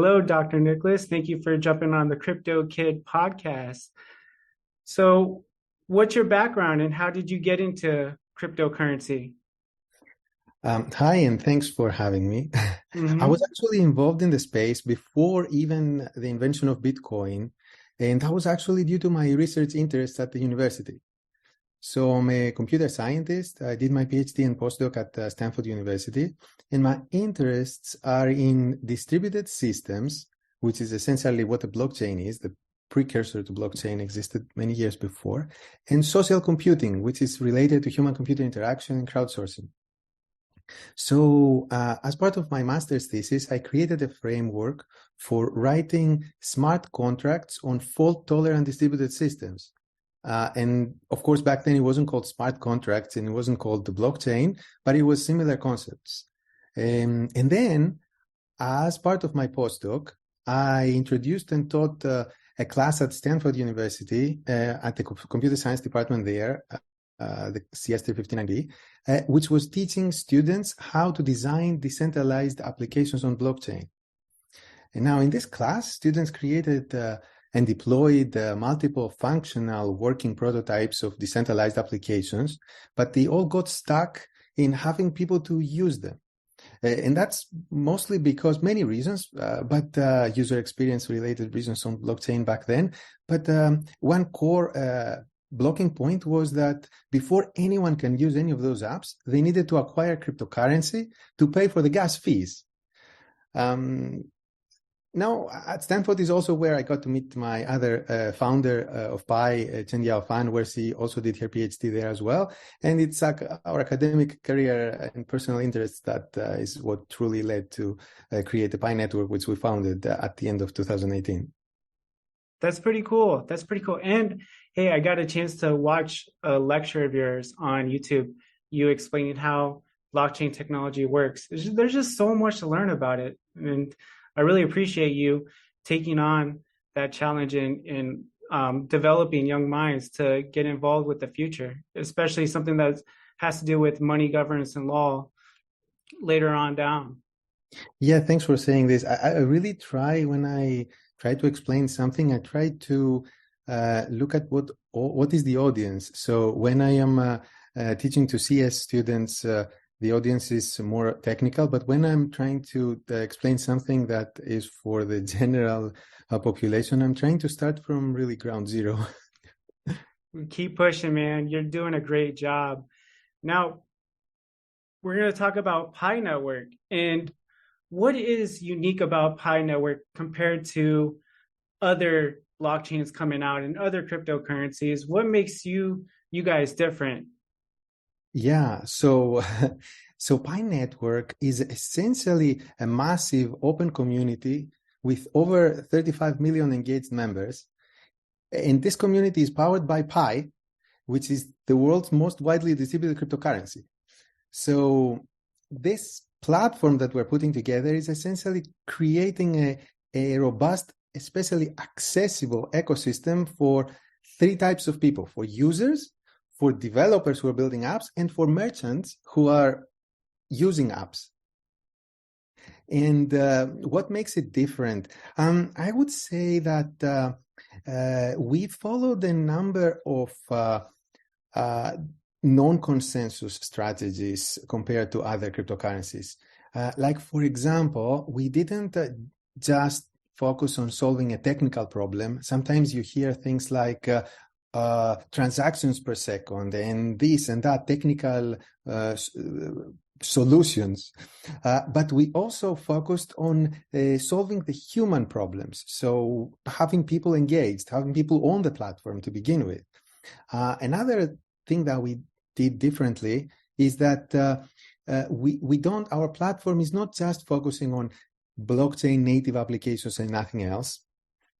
Hello, Dr. Nicholas. Thank you for jumping on the Crypto Kid podcast. So, what's your background and how did you get into cryptocurrency? Hi, and thanks for having me. I was actually involved in the space before even the invention of Bitcoin, and that was actually due to my research interests at the university. So I'm a computer scientist. I did my PhD and postdoc at Stanford University, and my interests are in distributed systems, which is essentially what a blockchain is. The precursor to blockchain existed many years before, and social computing, which is related to human-computer interaction and crowdsourcing. So as part of my master's thesis, I created a framework for writing smart contracts on fault-tolerant distributed systems. And of course, back then it wasn't called smart contracts and it wasn't called the blockchain, but it was similar concepts. And then, as part of my postdoc, I introduced and taught a class at Stanford University at the computer science department there, the CS 359B, which was teaching students how to design decentralized applications on blockchain. And now in this class, students created and deployed multiple functional working prototypes of decentralized applications, but they all got stuck in having people to use them. And that's mostly because many reasons, but user experience related reasons on blockchain back then. But one core blocking point was that before anyone can use any of those apps, they needed to acquire cryptocurrency to pay for the gas fees. Now, at Stanford is also where I got to meet my other founder of Pi, Chen-Yao Fan, where she also did her PhD there as well. And it's our academic career and personal interests that is what truly led to create the Pi network, which we founded at the end of 2018. That's pretty cool. That's pretty cool. And hey, I got a chance to watch a lecture of yours on YouTube. You explaining how blockchain technology works. There's just so much to learn about it. And I really appreciate you taking on that challenge in developing young minds to get involved with the future, especially something that has to do with money governance and law later on down. Yeah, thanks for saying this. I really try when I try to explain something, I try to look at what is the audience. So when I am teaching to CS students, the audience is more technical, but when I'm trying to explain something that is for the general population, I'm trying to start from really ground zero. Keep pushing, man. You're doing a great job. Now, we're going to talk about Pi Network. And what is unique about Pi Network compared to other blockchains coming out and other cryptocurrencies? What makes you guys different? Yeah, so Pi Network is essentially a massive open community with over 35 million engaged members. And this community is powered by Pi, which is the world's most widely distributed cryptocurrency. So this platform that we're putting together is essentially creating a robust, especially accessible ecosystem for three types of people: for users, for developers who are building apps, and for merchants who are using apps. And what makes it different? I would say that we followed a number of non-consensus strategies compared to other cryptocurrencies. Like, for example, we didn't just focus on solving a technical problem. Sometimes you hear things like transactions per second and this and that technical solutions. But we also focused on solving the human problems. So having people engaged, having people on the platform to begin with. Another thing that we did differently is that our platform is not just focusing on blockchain native applications and nothing else,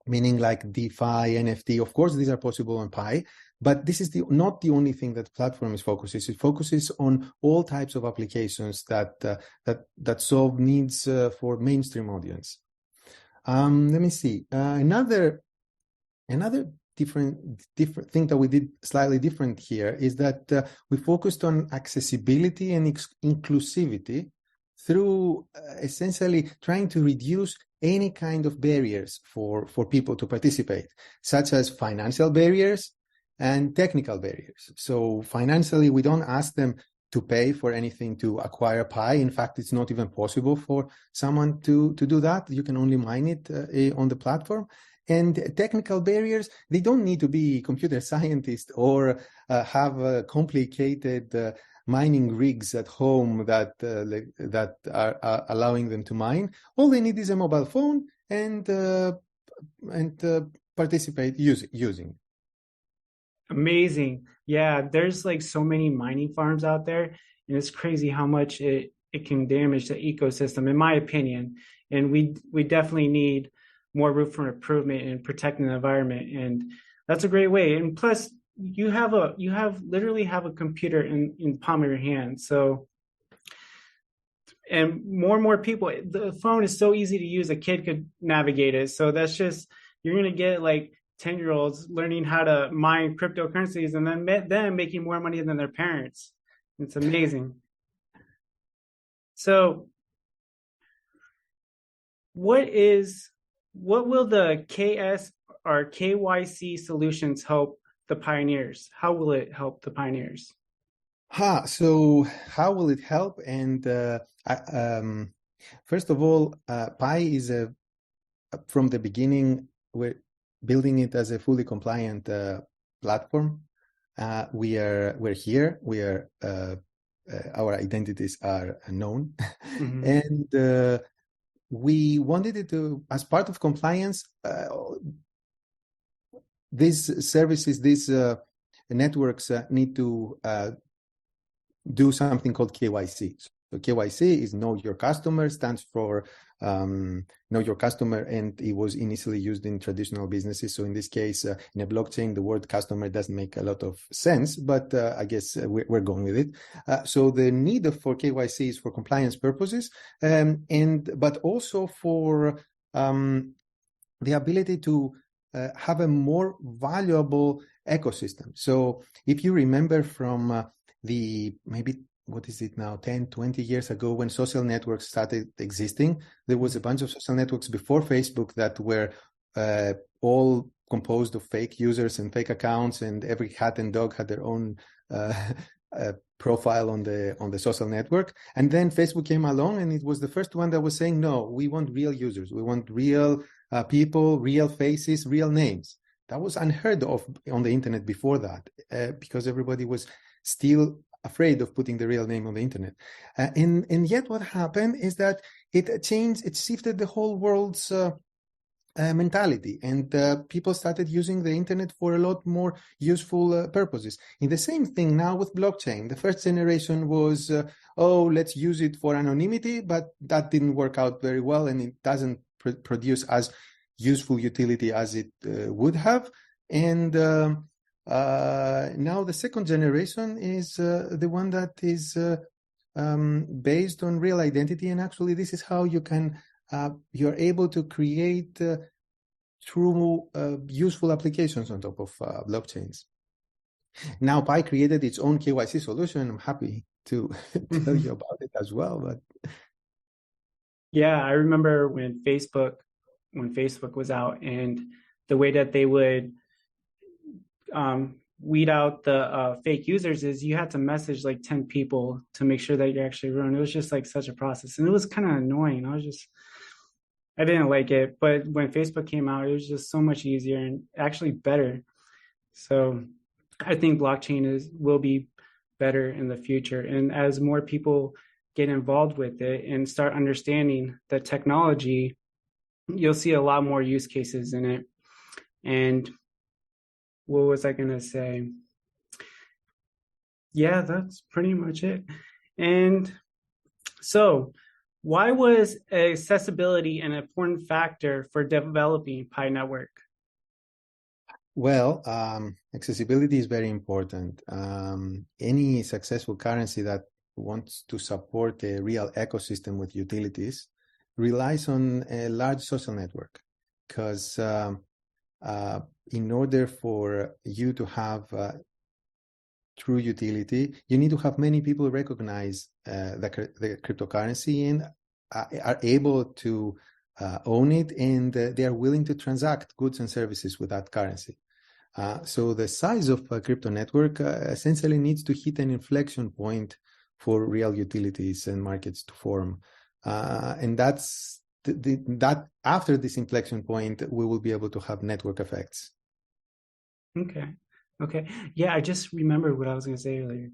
meaning like DeFi, NFT. Of course, these are possible on Pi, but this is not the only thing that the platform is focuses. It focuses on all types of applications that solve needs for mainstream audience. Let me see. Another different thing that we did slightly different here is that we focused on accessibility and inclusivity through essentially trying to reduce any kind of barriers for people to participate, such as financial barriers and technical barriers. So financially, we don't ask them to pay for anything to acquire Pi. In fact, it's not even possible for someone to do that. You can only mine it on the platform. And technical barriers, they don't need to be computer scientists or have complicated mining rigs at home that are allowing them to mine. All they need is a mobile phone and participate using. Amazing. Yeah, there's like so many mining farms out there, and it's crazy how much it can damage the ecosystem, in my opinion. And we definitely need more room for improvement in protecting the environment. And that's a great way. And plus, you literally have a computer in the palm of your hand. So, and more people, the phone is so easy to use, a kid could navigate it. So that's just, you're going to get like 10-year-olds learning how to mine cryptocurrencies and then them making more money than their parents. It's amazing. So what will the KS or KYC solutions help the pioneers? How will it help the pioneers? So how will it help? And first of all, Pi is from the beginning, we're building it as a fully compliant platform. We're here. Our identities are known, mm-hmm. And we wanted it to, as part of compliance, these services, these networks need to do something called KYC. So KYC is Know Your Customer, stands for Know Your Customer, and it was initially used in traditional businesses. So in this case, in a blockchain, the word customer doesn't make a lot of sense, but I guess we're going with it. So the need for KYC is for compliance purposes, but also for the ability to have a more valuable ecosystem. So if you remember from maybe what is it now, 10, 20 years ago, when social networks started existing, there was a bunch of social networks before Facebook that were all composed of fake users and fake accounts, and every cat and dog had their own profile on the social network. And then Facebook came along, and it was the first one that was saying, no, we want real users. We want real people, real faces, real names. That was unheard of on the internet before that, because everybody was still afraid of putting the real name on the internet. And yet what happened is that it shifted the whole world's mentality, and people started using the internet for a lot more useful purposes. In the same thing now with blockchain. The first generation was, let's use it for anonymity, but that didn't work out very well, and it doesn't produce as useful utility as it would have. And now the second generation is the one that is based on real identity, and actually this is how you're able to create true useful applications on top of blockchains. Now Pi created its own KYC solution. I'm happy to tell you about it as well. But yeah, I remember when Facebook was out, and the way that they would weed out the fake users is you had to message like 10 people to make sure that you're actually real. And it was just like such a process, and it was kind of annoying. I didn't like it, but when Facebook came out, it was just so much easier and actually better. So I think blockchain will be better in the future. And as more people get involved with it and start understanding the technology, you'll see a lot more use cases in it. And what was I going to say? Yeah, that's pretty much it. And so why was accessibility an important factor for developing Pi Network? Well, accessibility is very important. Any successful currency that wants to support a real ecosystem with utilities relies on a large social network, because in order for you to have true utility, you need to have many people recognize the cryptocurrency and are able to own it, and they are willing to transact goods and services with that currency. So the size of a crypto network essentially needs to hit an inflection point for real utilities and markets to form. And that's that after this inflection point, we will be able to have network effects. Okay. Yeah, I just remembered what I was going to say earlier.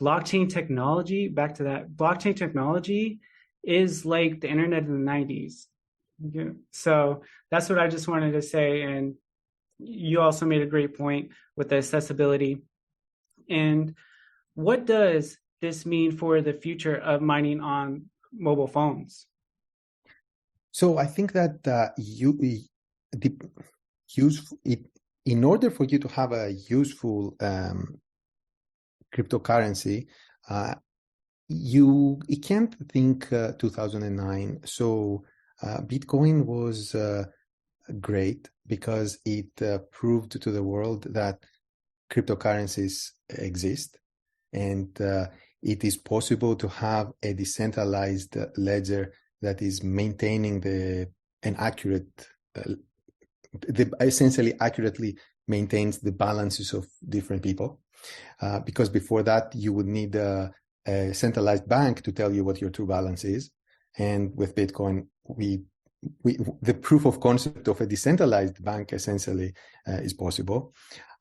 Blockchain technology, back to that, blockchain technology is like the internet in the 90s. Yeah. So that's what I just wanted to say. And you also made a great point with the accessibility. And what does this mean for the future of mining on mobile phones? So I think that in order for you to have a useful cryptocurrency, you can't think 2009. So Bitcoin was great because it proved to the world that cryptocurrencies exist, and it is possible to have a decentralized ledger that is maintaining essentially accurately maintains the balances of different people. Because before that, you would need a centralized bank to tell you what your true balance is. And with Bitcoin, the proof of concept of a decentralized bank essentially is possible.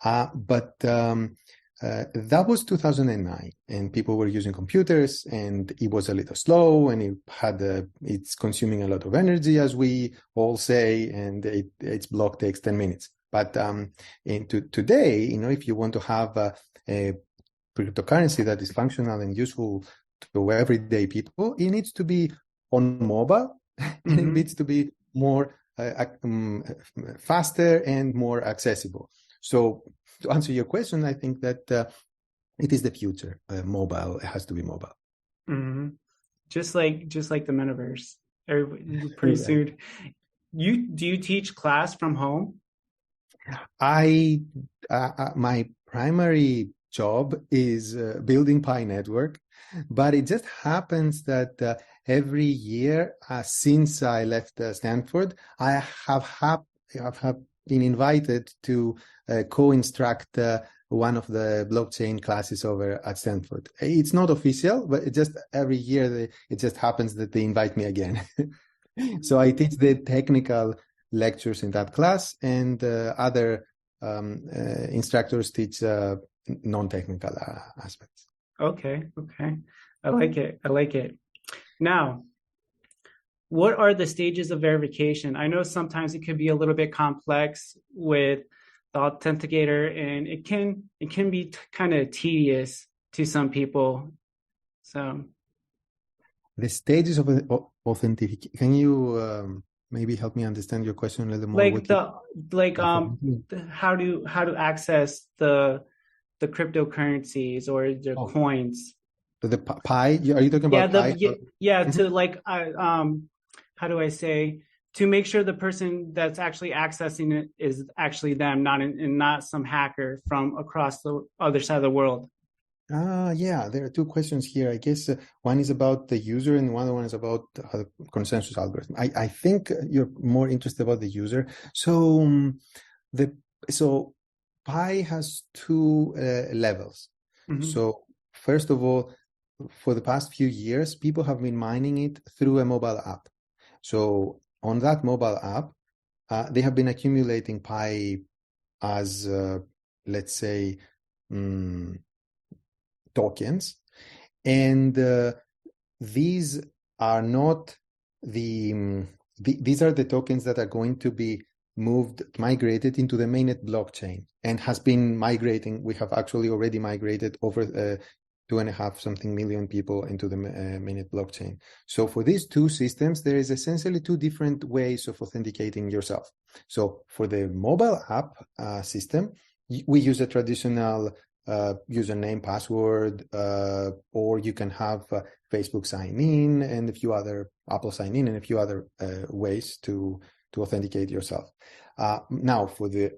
But that was 2009, and people were using computers, and it was a little slow, and it's consuming a lot of energy, as we all say, and its block takes 10 minutes. But today, if you want to have a cryptocurrency that is functional and useful to everyday people, it needs to be on mobile, and it needs to be more faster and more accessible. So to answer your question, I think that it is the future. Mobile, it has to be mobile. Mm-hmm. Just like the metaverse. Pretty soon. Do you teach class from home? My primary job is building Pi network, but it just happens that every year since I left Stanford, I have been invited to co-instruct one of the blockchain classes over at Stanford. It's not official, but it just every year it just happens that they invite me again. So I teach the technical lectures in that class, and other instructors teach non-technical aspects. Okay. I like it. Now, what are the stages of verification? I know sometimes it could be a little bit complex with the authenticator, and it can be kind of tedious to some people. So the stages of authentication. Can you maybe help me understand your question a little more? How to access the cryptocurrencies or the coins. The Pi? Are you talking about Pi? To how do I say, to make sure the person that's actually accessing it is actually them, not some hacker from across the other side of the world. Yeah, there are two questions here. I guess one is about the user and one is about the consensus algorithm. I think you're more interested about the user. So Pi has two levels. Mm-hmm. So first of all, for the past few years, people have been mining it through a mobile app. So on that mobile app, they have been accumulating Pi as, let's say, tokens. And these are not these are the tokens that are going to be migrated into the mainnet blockchain, and has been migrating. We have actually already migrated over 2.5 something million people into the mainnet blockchain. So for these two systems, there is essentially two different ways of authenticating yourself. So for the mobile app system, we use a traditional username, password, or you can have Facebook sign in and a few other Apple sign in and a few other ways to authenticate yourself. Now for the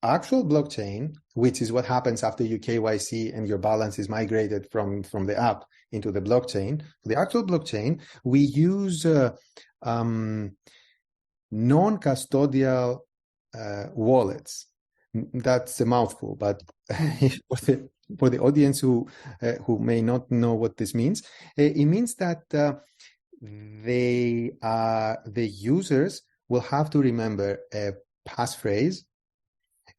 actual blockchain, which is what happens after you KYC and your balance is migrated from the app into the blockchain. For the actual blockchain, we use non-custodial wallets. That's a mouthful, but for the audience who may not know what this means, it means that the users will have to remember a passphrase,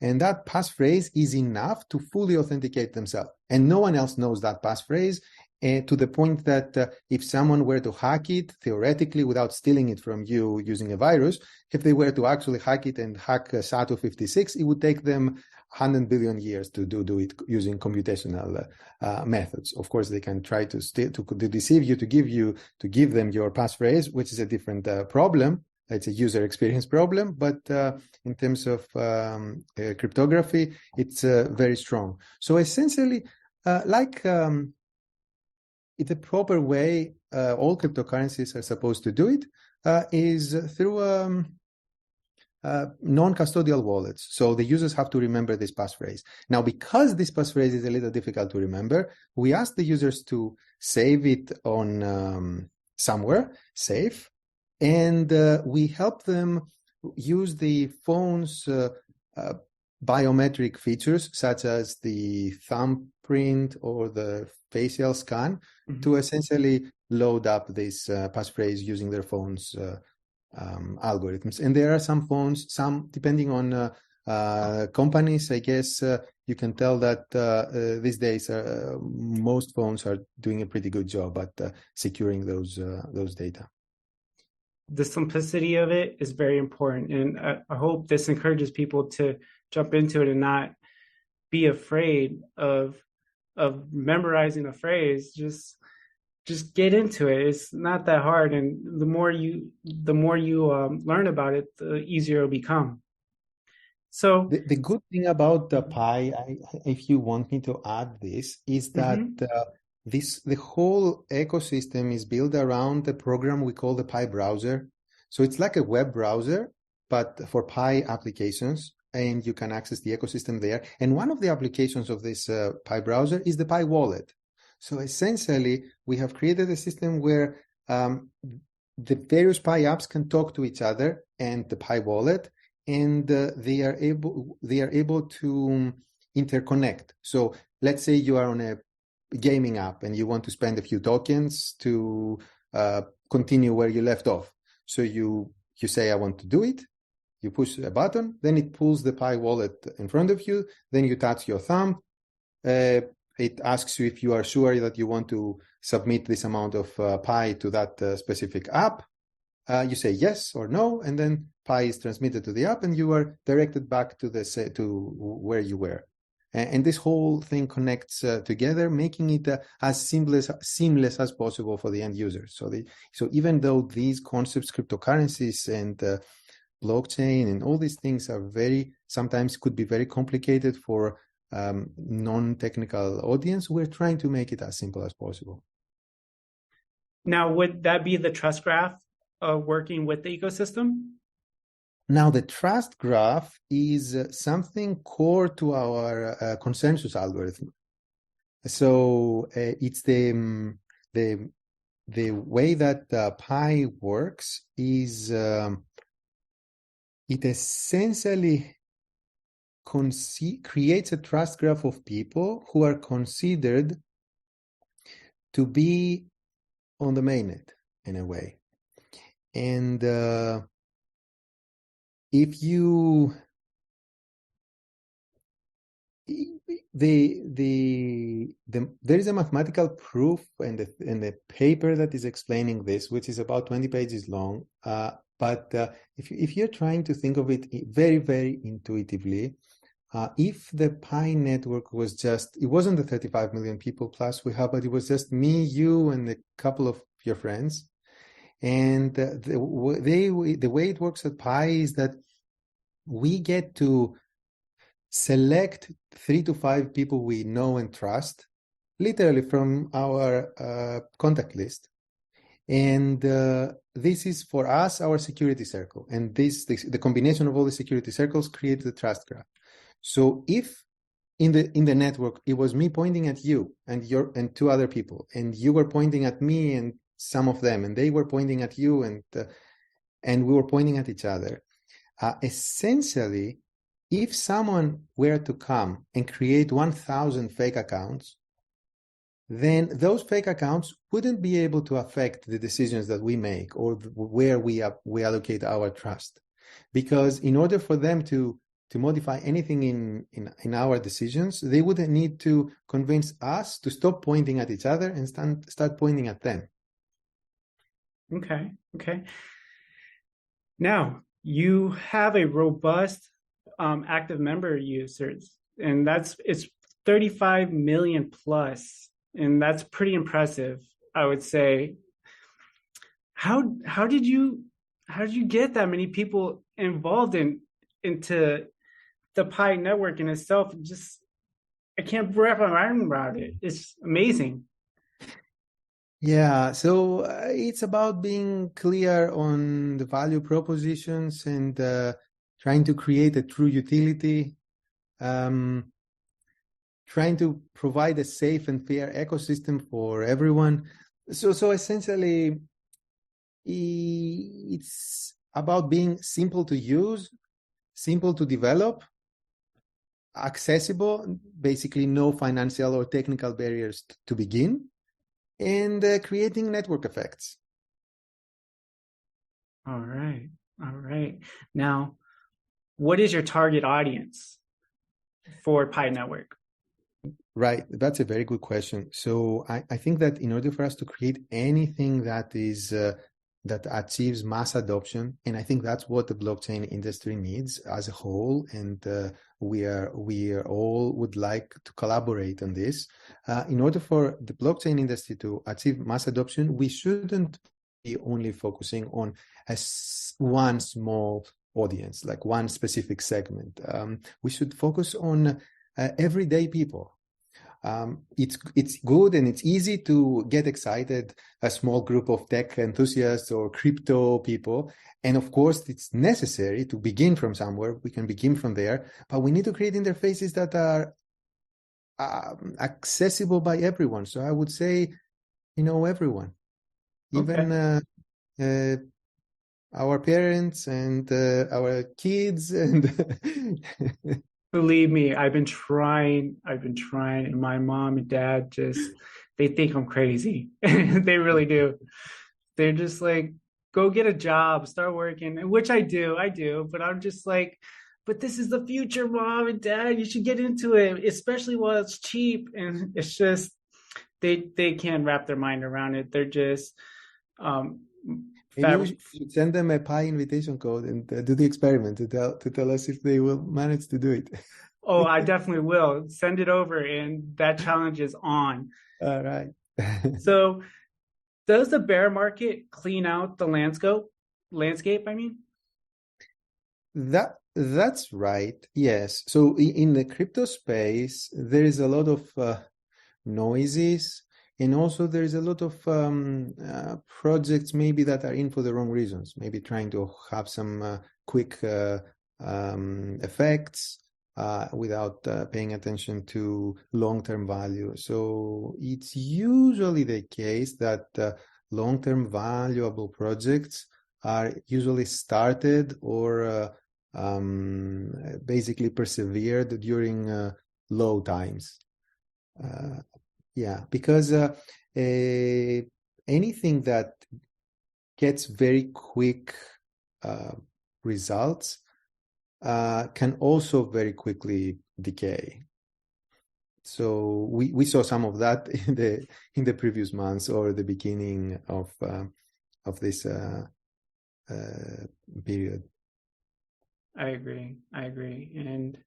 and that passphrase is enough to fully authenticate themselves. And no one else knows that passphrase, to the point that if someone were to hack it, theoretically, without stealing it from you using a virus, if they were to actually hack it and hack SATO 56, it would take them 100 billion years to do it using computational methods. Of course, they can try to deceive you, to give them your passphrase, which is a different problem. It's a user experience problem, but in terms of cryptography, it's very strong. So essentially, the proper way all cryptocurrencies are supposed to do it is through non-custodial wallets. So the users have to remember this passphrase. Now, because this passphrase is a little difficult to remember, we ask the users to save it on somewhere safe, and we help them use the phone's biometric features, such as the thumbprint or the facial scan, to essentially load up this passphrase using their phone's algorithms. And there are some phones, depending on companies, I guess you can tell that these days most phones are doing a pretty good job at securing those data. The simplicity of it is very important, and I hope this encourages people to jump into it and not be afraid of memorizing a phrase. Just get into it. It's not that hard, and the more you learn about it, the easier it'll become. So the good thing about the Pi, if you want me to add this, is that the whole ecosystem is built around the program we call the Pi browser. So it's like a web browser, but for Pi applications, and you can access the ecosystem there. And one of the applications of this Pi browser is the Pi wallet. So essentially, we have created a system where the various Pi apps can talk to each other and the Pi wallet, and they are able to interconnect. So let's say you are on a gaming app and you want to spend a few tokens to continue where you left off. So you say, I want to do it. You push a button, then it pulls the Pi wallet in front of you. Then you touch your thumb. It asks you if you are sure that you want to submit this amount of Pi to that specific app. You say yes or no, and then Pi is transmitted to the app, and you are directed back to where you were. And this whole thing connects together, making it as seamless as possible for the end user. So even though these concepts, cryptocurrencies and blockchain and all these things are sometimes could be very complicated for non-technical audience, we're trying to make it as simple as possible. Now, would that be the trust graph working with the ecosystem? Now, the trust graph is something core to our consensus algorithm. So it's the way that Pi works is it essentially creates a trust graph of people who are considered to be on the mainnet in a way. And if you there is a mathematical proof and a paper that is explaining this, which is about 20 pages long. But if you're trying to think of it very, very intuitively, if the Pi network was it wasn't the 35 million people plus we have, but it was just me, you, and a couple of your friends. And the way it works at Pi is that we get to select 3 to 5 people we know and trust, literally from our contact list. And this is for us our security circle. And the combination of all the security circles creates the trust graph. So if in the network it was me pointing at you and two other people, and you were pointing at me and some of them, and they were pointing at you, and we were pointing at each other, essentially, if someone were to come and create 1,000 fake accounts, then those fake accounts wouldn't be able to affect the decisions that we make or where we allocate our trust. Because in order for them to modify anything in our decisions, they would need to convince us to stop pointing at each other and start pointing at them. Okay. Now, you have a robust active member users, and it's 35 million plus, and that's pretty impressive, I would say. How did you get that many people involved into the Pi network in itself? I can't wrap my mind around it. It's amazing. Yeah, so it's about being clear on the value propositions and trying to create a true utility, trying to provide a safe and fair ecosystem for everyone. So essentially, it's about being simple to use, simple to develop, accessible, basically no financial or technical barriers to begin, and creating network effects. All right. Now, what is your target audience for Pi Network? Right. That's a very good question. So I think that in order for us to create anything that is that achieves mass adoption, and I think that's what the blockchain industry needs as a whole, and we are all would like to collaborate on this. In order for the blockchain industry to achieve mass adoption, we shouldn't be only focusing on one small audience, like one specific segment. We should focus on everyday people. It's good and it's easy to get excited, a small group of tech enthusiasts or crypto people. And of course, it's necessary to begin from somewhere. We can begin from there, but we need to create interfaces that are accessible by everyone. So I would say, everyone, even our parents and our kids and Believe me, I've been trying, and my mom and dad they think I'm crazy. They really do. They're just like, go get a job, start working, which I do, but I'm just like, but this is the future, mom and dad, you should get into it, especially while it's cheap. And it's just, they can't wrap their mind around it. They're just, maybe we should send them a Pi invitation code and do the experiment to tell us if they will manage to do it. Oh, I definitely will. Send it over, and that challenge is on. All right. So, does the bear market clean out the landscape? I mean, that's right. Yes. So in the crypto space, there is a lot of noises. And also there's a lot of projects maybe that are in for the wrong reasons, maybe trying to have some quick effects without paying attention to long-term value. So it's usually the case that long-term valuable projects are usually started or basically persevered during low times. Yeah, because anything that gets very quick results can also very quickly decay. So we saw some of that in the previous months or the beginning of this period. I agree, and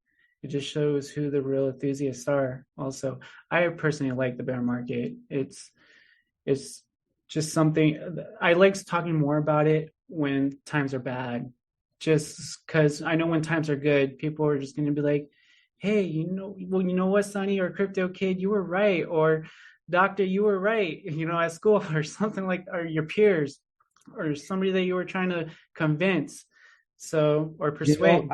it just shows who the real enthusiasts are. Also, I personally like the bear market. It's just something I like talking more about it when times are bad, just because I know when times are good, people are just going to be like, hey, you know what, Sonny or crypto kid, you were right, or doctor, you were right, at school, or something like, or your peers, or somebody that you were trying to convince, or persuade.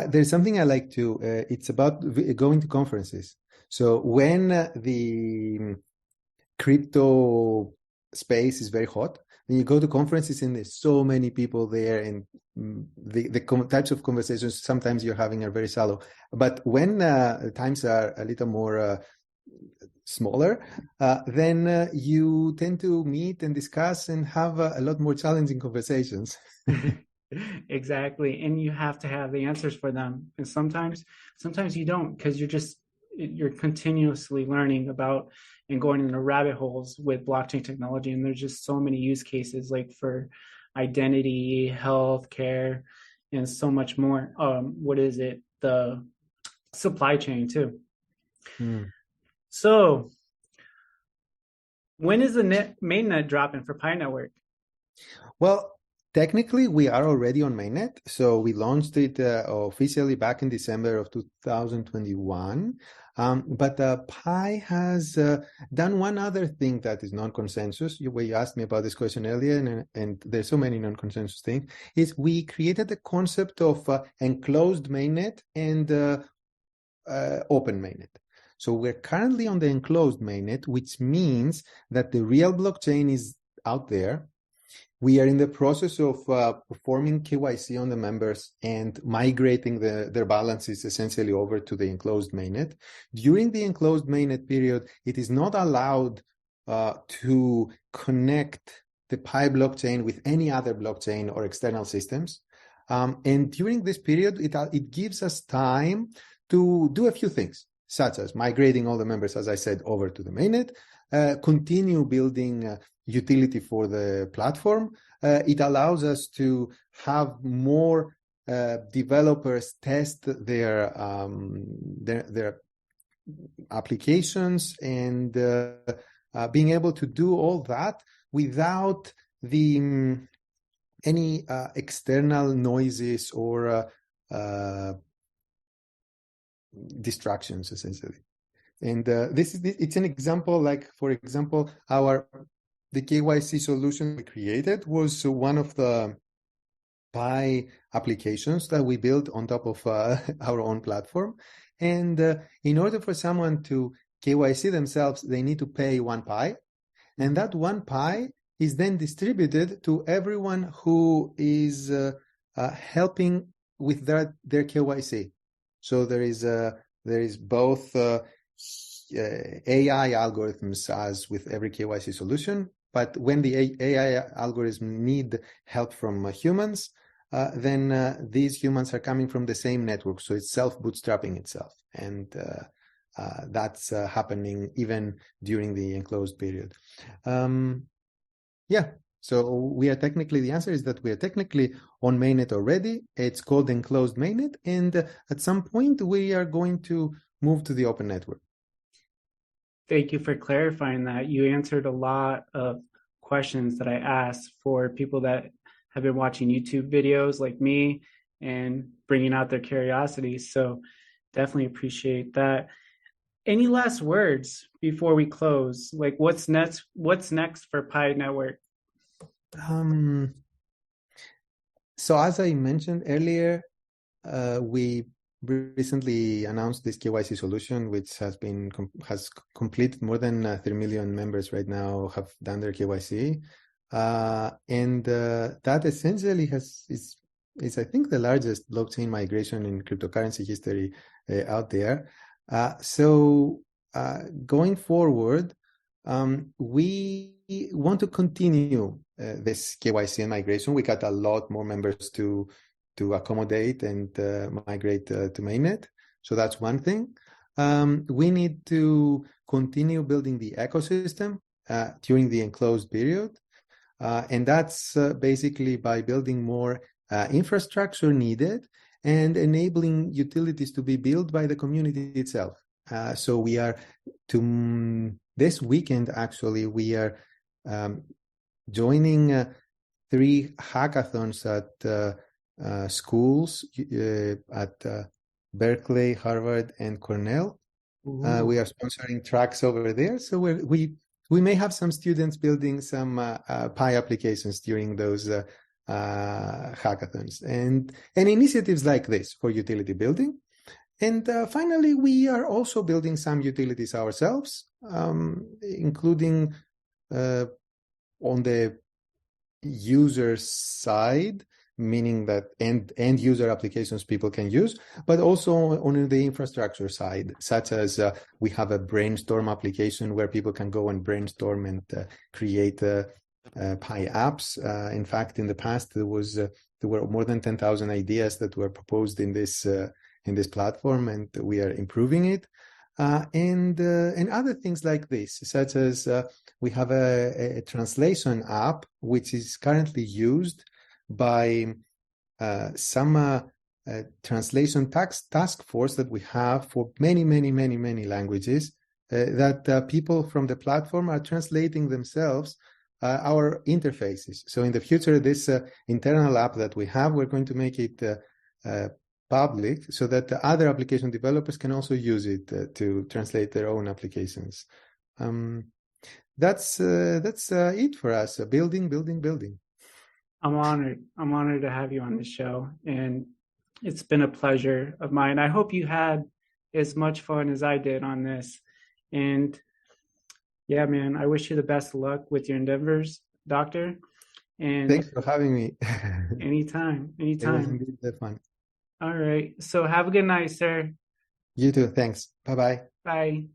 There's something I like to, it's about going to conferences. So when the crypto space is very hot, then you go to conferences and there's so many people there, and the types of conversations sometimes you're having are very shallow. But when times are a little more smaller, then you tend to meet and discuss and have a lot more challenging conversations. Exactly. And you have to have the answers for them. And sometimes you don't, because you're continuously learning about and going into rabbit holes with blockchain technology. And there's just so many use cases, like for identity, healthcare, and so much more. What is it? The supply chain too. So when is the mainnet dropping for Pi Network? Well, technically, we are already on mainnet. So we launched it officially back in December of 2021. But Pi has done one other thing that is non-consensus. You asked me about this question earlier, and there's so many non-consensus things, is we created the concept of enclosed mainnet and open mainnet. So we're currently on the enclosed mainnet, which means that the real blockchain is out there. We are in the process of performing KYC on the members and migrating their balances essentially over to the enclosed mainnet. During the enclosed mainnet period, it is not allowed to connect the Pi blockchain with any other blockchain or external systems. And during this period, it gives us time to do a few things, such as migrating all the members, as I said, over to the mainnet, continue building utility for the platform. It allows us to have more developers test their applications, and being able to do all that without any external noises or distractions, essentially. And it's an example, like, for example, the KYC solution we created was one of the Pi applications that we built on top of our own platform. And in order for someone to KYC themselves, they need to pay 1 Pi. And that 1 Pi is then distributed to everyone who is helping with their KYC. So there is both AI algorithms, as with every KYC solution, but when the AI algorithms need help from humans, then these humans are coming from the same network, so it's self-bootstrapping itself, and that's happening even during the enclosed period. So the answer is that we are technically on mainnet already. It's called enclosed mainnet, and at some point we are going to move to the open network. Thank you for clarifying that. You answered a lot of questions that I asked for people that have been watching YouTube videos like me and bringing out their curiosity. So definitely appreciate that. Any last words before we close? Like, what's next for Pi Network? So as I mentioned earlier, we recently announced this KYC solution, which has completed more than 3 million members right now have done their KYC, and that essentially is I think the largest blockchain migration in cryptocurrency history out there. So going forward, we want to continue this KYC and migration. We got a lot more members to accommodate and migrate to mainnet. So that's one thing. We need to continue building the ecosystem during the enclosed period. And that's basically by building more infrastructure needed and enabling utilities to be built by the community itself. So we are this weekend, actually, we are joining 3 hackathons at schools at Berkeley, Harvard, and Cornell. We are sponsoring tracks over there, so we may have some students building some Pi applications during those hackathons and initiatives like this for utility building. And finally, we are also building some utilities ourselves, including on the user side, meaning that end user applications people can use, but also on the infrastructure side, such as we have a brainstorm application where people can go and brainstorm and create Pi apps. In fact, in the past, there were more than 10,000 ideas that were proposed in this platform, and we are improving it. And other things like this, such as we have a translation app, which is currently used by some translation task force that we have for many languages, that people from the platform are translating themselves our interfaces. So in the future, this internal app that we have, we're going to make it public so that the other application developers can also use it to translate their own applications. That's it for us. Building. I'm honored to have you on the show, and it's been a pleasure of mine. I hope you had as much fun as I did on this. And yeah, man, I wish you the best of luck with your endeavors, Doctor. And thanks for having me. Anytime. It was indeed fun. All right. So have a good night, sir. You too. Thanks. Bye-bye. Bye.